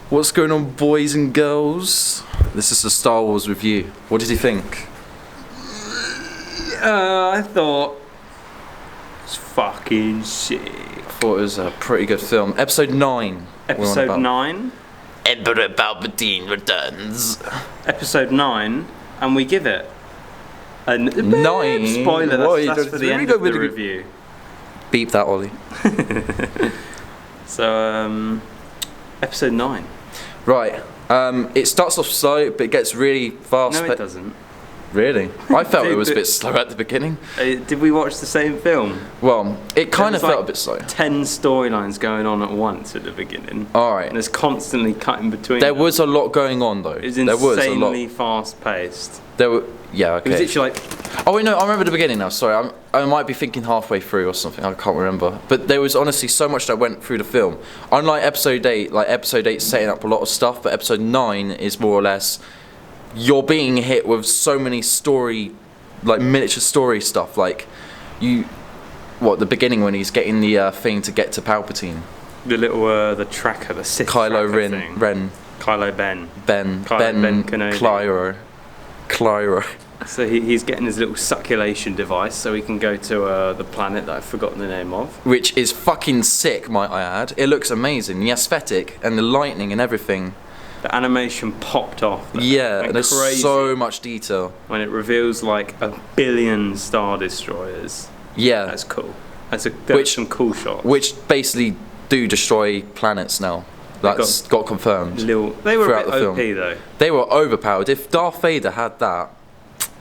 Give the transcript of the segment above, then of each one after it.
What's going on, boys and girls? This is the Star Wars review. What did you think? I thought it was fucking sick. I thought it was a pretty good film. Episode 9. Episode 9? Emperor Palpatine returns. Episode 9, and we give it a 9. Spoiler, that's for the end of the review. Beep that, Ollie. So, episode 9. Right. It starts off slow, but it gets really fast. No, it doesn't. Really? I felt it was a bit slow at the beginning. Did we watch the same film? Well, it kind of felt a bit slow. 10 storylines going on at once at the beginning. Alright. And there's constantly cutting between There them. was a lot going on, though. It was insanely fast paced. Yeah, okay. It was literally like... Oh wait, no, I remember the beginning now, sorry. I might be thinking halfway through or something, I can't remember. But there was honestly so much that went through the film. Unlike episode 8, episode 8's setting up a lot of stuff, but episode 9 is more or less, you're being hit with so many miniature story stuff, the beginning when he's getting the thing to get to Palpatine. The little, the tracker, the Sith Kylo tracker Ren. thing. Ren. Kylo Ben. Ben Kenobi. Clyro. So he's getting his little succulation device so he can go to the planet that I've forgotten the name of. Which is fucking sick, might I add. It looks amazing. The aesthetic and the lightning and everything. The animation popped off. Yeah, and there's crazy so much detail. When it reveals like 1 billion Star Destroyers. Yeah. That's cool. That's some cool shots. Which basically do destroy planets now. That's got confirmed. They were a bit OP though. They were overpowered. If Darth Vader had that,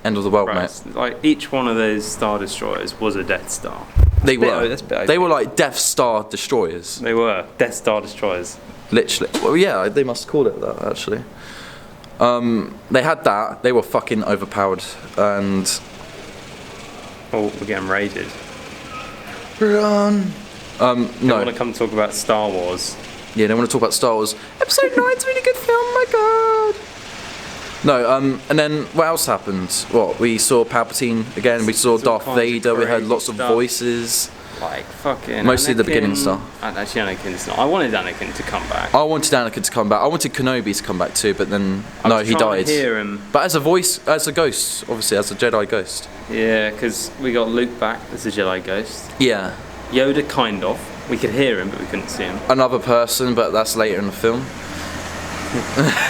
end of the world, mate. Like each one of those Star Destroyers was a Death Star. They were. They were like Death Star destroyers. They were Death Star Destroyers. Literally. Well, yeah, they must call it that actually. They had that. They were fucking overpowered, and oh, we're getting raided. Run. No. No. I want to come talk about Star Wars. Yeah, they want to talk about Star Wars. Episode 9's a really good film. My God. No. And then what else happened? What, we saw Palpatine again. We saw Darth Vader. We heard lots of voices. Like fucking. Mostly Anakin, the beginning stuff. Actually, Anakin's not. I wanted Anakin to come back. I wanted Anakin to come back. I wanted Kenobi to come back too, but then no, he died. To hear him. But as a voice, as a ghost, obviously, as a Jedi ghost. Yeah, because we got Luke back as a Jedi ghost. Yeah. Yoda, kind of. We could hear him, but we couldn't see him. Another person, but that's later in the film.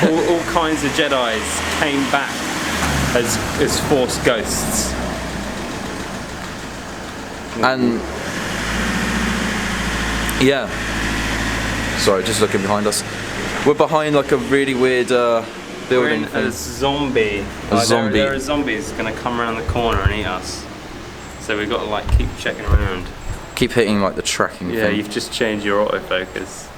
all kinds of Jedis came back as Force ghosts. And yeah. Sorry, just looking behind us. We're behind like a really weird building. We're in a zombie. Zombie. There are zombies going to come around the corner and eat us. So we've got to keep checking around. Keep hitting the tracking thing. Yeah, you've just changed your autofocus.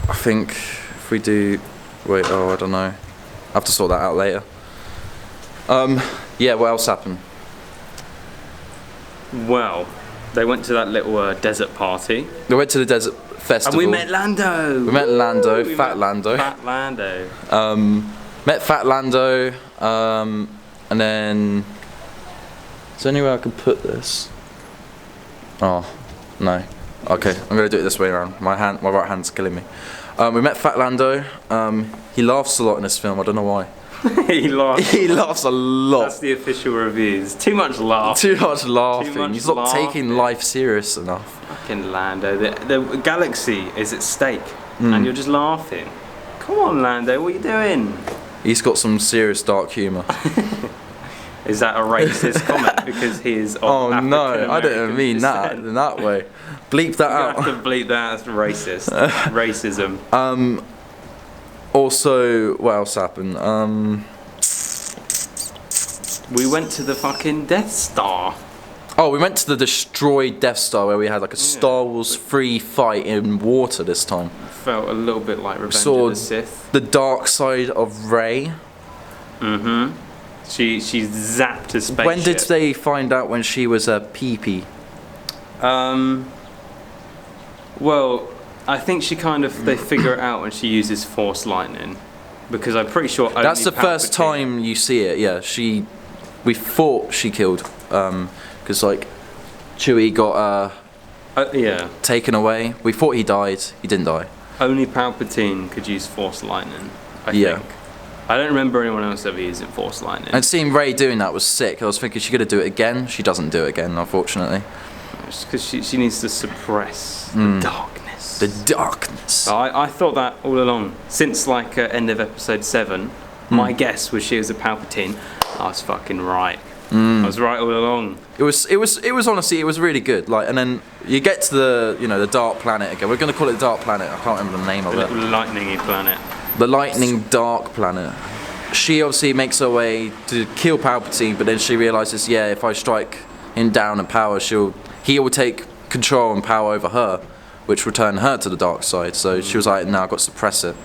I think if we do... Wait, I don't know. I have to sort that out later. Yeah, what else happened? Well, they went to that little desert party. We went to the desert festival. And we met Lando! We met Lando, Fat Lando. Fat Lando. Met Fat Lando, and then... Is there anywhere I can put this? Oh, no. Okay, I'm going to do it this way around. My right hand's killing me. We met Fat Lando. He laughs a lot in this film, I don't know why. He laughs. He laughs a lot. That's the official reviews. Too much laughing. Too much laughing. He's not taking life serious enough. Fucking Lando. The galaxy is at stake, and you're just laughing. Come on, Lando, what are you doing? He's got some serious dark humour. Is that a racist comment because he is of Oh African no, I didn't American mean that descent? in that way. Bleep that out. You have to bleep that. That's racist. Racism. Also, what else happened? We went to the fucking Death Star. Oh, we went to the destroyed Death Star where we had a Star Wars free fight in water this time. Felt a little bit like Revenge Saw of the Sith. The dark side of Rey. Mm-hmm. She zapped a spaceship. When did they find out when she was a pee-pee? Well, I think they figure it out when she uses Force Lightning, because I'm pretty sure only That's the first Palpatine- time you see it. Yeah, we thought she killed, because Chewie got yeah. taken away. We thought he died. He didn't die. only Palpatine could use Force Lightning, I Yeah. think. I don't remember anyone else ever using Force Lightning. And seeing Rey doing that was sick. I was thinking she's gonna do it again. She doesn't do it again, unfortunately. Because she needs to suppress the darkness. The darkness. I thought that all along. Since like end of episode 7, my guess was she was a Palpatine. I was fucking right. I was right all along. It was honestly, it was really good. Like, and then you get to the, the dark planet again. We're gonna call it the dark planet. I can't remember the name of The it. little lightningy planet. The lightning dark planet. She obviously makes her way to kill Palpatine, but then she realizes, yeah, if I strike him down in power, he will take control and power over her, which will turn her to the dark side. So she was like, "Now I've got to suppress it."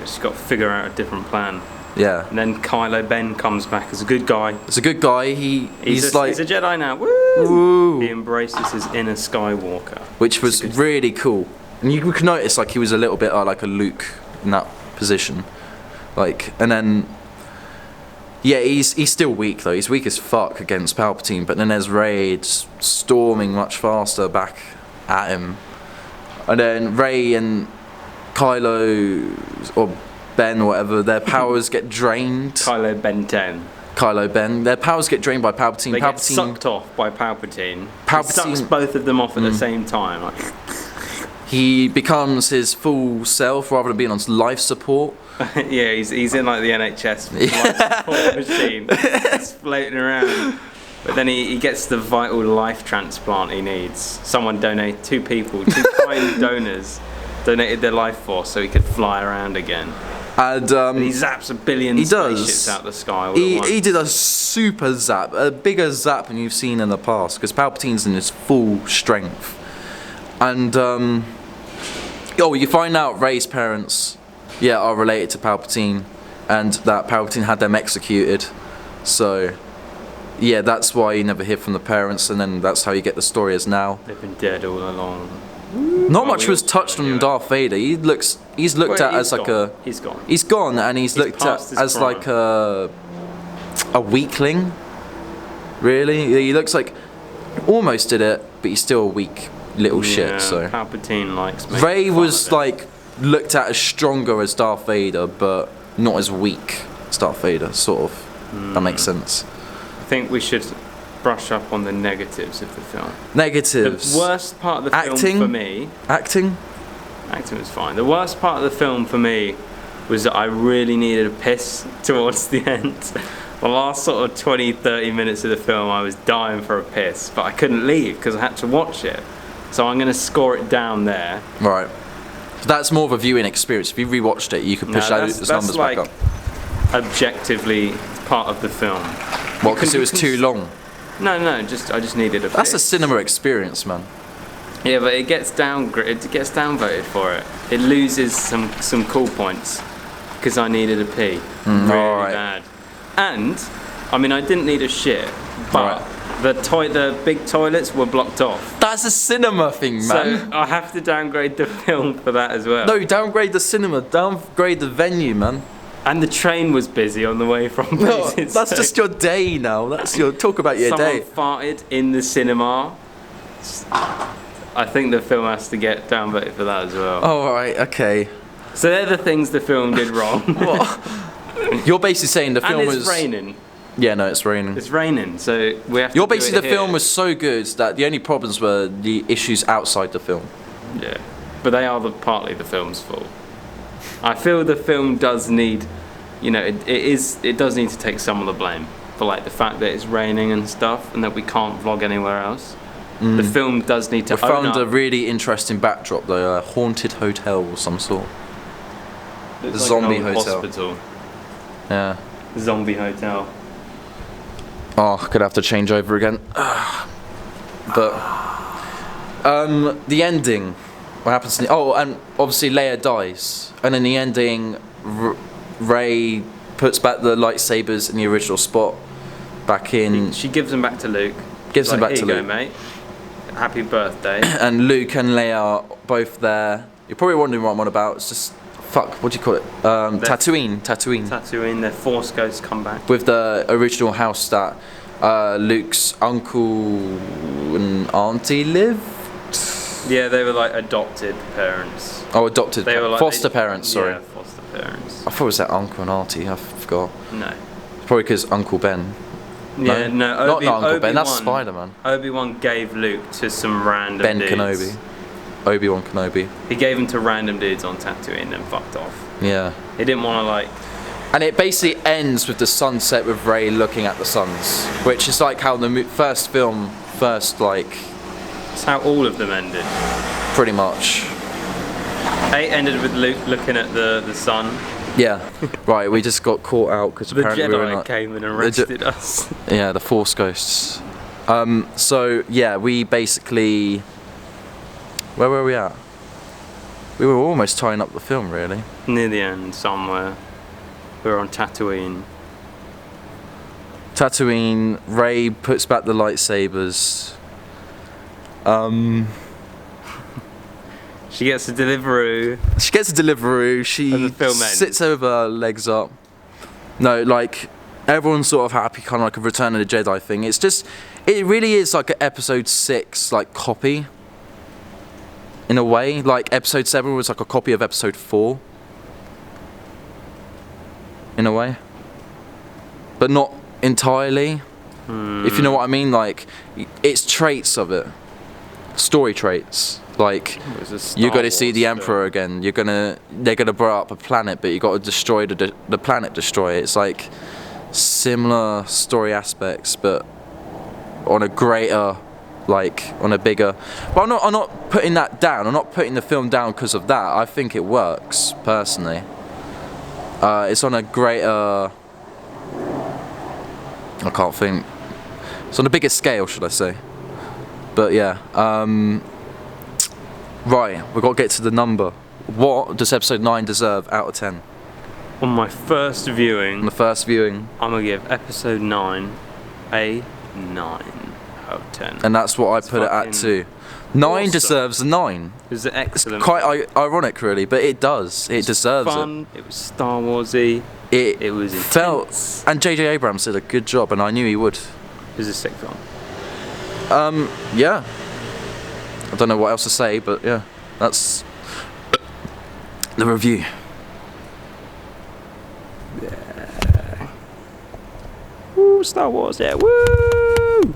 She's got to figure out a different plan. Yeah. And then Kylo Ben comes back as a good guy. It's a good guy. He's a Jedi now. Woo! Woo. He embraces his inner Skywalker, which was really cool. And you could notice like he was a little bit like a Luke in that position. Like, and then yeah, he's still weak though. He's weak as fuck against Palpatine. But then there's Rey storming much faster back at him, and then Rey and Kylo or Ben or whatever, their powers get drained. Kylo Ben 10. Kylo Ben, their powers get drained by Palpatine. They Palpatine get sucked off by Palpatine. Palpatine He sucks both of them off at the same time. Like, he becomes his full self rather than being on life support. yeah, he's in like the NHS life support machine, just floating around. But then he gets the vital life transplant he needs. Someone donated, two kind donors donated their life force so he could fly around again. And he zaps a billion spaceships out the sky all at once. He did a super zap, a bigger zap than you've seen in the past, because Palpatine's in his full strength. And you find out Rey's parents, are related to Palpatine, and that Palpatine had them executed. So, yeah, that's why you never hear from the parents, and then that's how you get the story as now. They've been dead all along. Not much was touched on Darth Vader. He's looked at as like a... He's gone. He's gone, and he's looked at as prime. like a weakling. Really, he looks like almost did it, but he's still a weak little shit. So Palpatine likes. Rey was like looked at as stronger as Darth Vader, but not as weak as Darth Vader. Sort of. That makes sense. I think we should brush up on the negatives of the film. Negatives. The worst part of the film for me... Acting was fine. The worst part of the film for me was that I really needed a piss towards the end. The last sort of 20-30 minutes of the film I was dying for a piss, but I couldn't leave because I had to watch it. So I'm going to score it down there. Right. That's more of a viewing experience. If you rewatched it, you could push those numbers back up. Objectively part of the film. What, because it was too long? No, I just needed a piss. That's a cinema experience, man. Yeah, but it gets downvoted for it. It loses some cool points because I needed a pee really bad. And I mean, I didn't need a shit, but the big toilets were blocked off. That's a cinema thing, man. So I have to downgrade the film for that as well. No, downgrade the cinema, downgrade the venue, man. And the train was busy on the way from places. That's just your day now. That's your talk about your day. Someone farted in the cinema. I think the film has to get downvoted for that as well. Oh, right, okay. So they're the things the film did wrong. What? You're basically saying the film was... And it's raining. Yeah, no, it's raining. It's raining, so we have to You're basically do it the film here. was so good that the only problems were the issues outside the film. Yeah, but they are partly the film's fault. I feel the film does need, it does need to take some of the blame for like the fact that it's raining and stuff, and that we can't vlog anywhere else. The film does need to We found a really interesting backdrop though, a haunted hotel of some sort. It's a like zombie an old hotel. Hospital. Yeah. Zombie hotel. Oh, could have to change over again. But the ending, what happens? And obviously Leia dies, and in the ending, Rey puts back the lightsabers in the original spot, back in. She gives them back to Luke. Gives them back to Here you Luke, go, mate. Happy birthday. And Luke and Leia are both there. You're probably wondering what I'm on about. It's just what do you call it? Tatooine. Tatooine. Their Force ghosts come back. With the original house that Luke's uncle and auntie lived. Yeah, they were like adopted parents. Oh, adopted. They were like Foster parents, sorry. Yeah, foster parents. I thought it was their uncle and auntie, I forgot. No. Probably because Uncle Ben. Yeah, no. Not Uncle Ben, that's Spider-Man. Obi-Wan gave Luke to some random Ben dudes. Kenobi. Obi-Wan Kenobi. He gave him to random dudes on Tatooine and then fucked off. Yeah. He didn't want to like... And it basically ends with the sunset with Rey looking at the suns, which is like how the first film, like... That's how all of them ended. Pretty much. 8 ended with Luke looking at the sun. Yeah. Right, we just got caught out because The apparently we were Jedi not... came and arrested us. Yeah, the Force Ghosts. So, yeah, we basically... Where were we at? We were almost tying up the film, really. Near the end, somewhere. We were on Tatooine. Tatooine, Rey puts back the lightsabers. She gets a Deliveroo. She gets a Deliveroo, And she the film ends. sits over her legs up. No, like, everyone's sort of happy, kind of like a Return of the Jedi thing. It's just, it really is like an episode 6, like, copy. In a way, like episode 7 was like a copy of episode 4. In a way. But not entirely. If you know what I mean, like, it's traits of it. Story traits. Like, you got to see the Emperor again. They're gonna blow up a planet, but you got to destroy the planet. Destroy it. It's like similar story aspects, but on a greater, like on a bigger. But I'm not putting that down. I'm not putting the film down because of that. I think it works personally. It's on a greater. I can't think. It's on a bigger scale, should I say? But yeah. Right, we've got to get to the number. What does episode 9 deserve out of 10? On my first viewing, On the first viewing. I'm going to give episode 9 a 9 out of 10. And that's what I put it at too. 9 awesome. Deserves a 9. It was excellent. It's quite ironic, really, but it does. It deserves fun. It was Star Warsy. it. It was intense. Felt, and J.J. Abrams did a good job, and I knew he would. It was a sick film. Yeah. I don't know what else to say, but yeah, that's the review. Yeah. Woo, Star Wars, yeah, woo!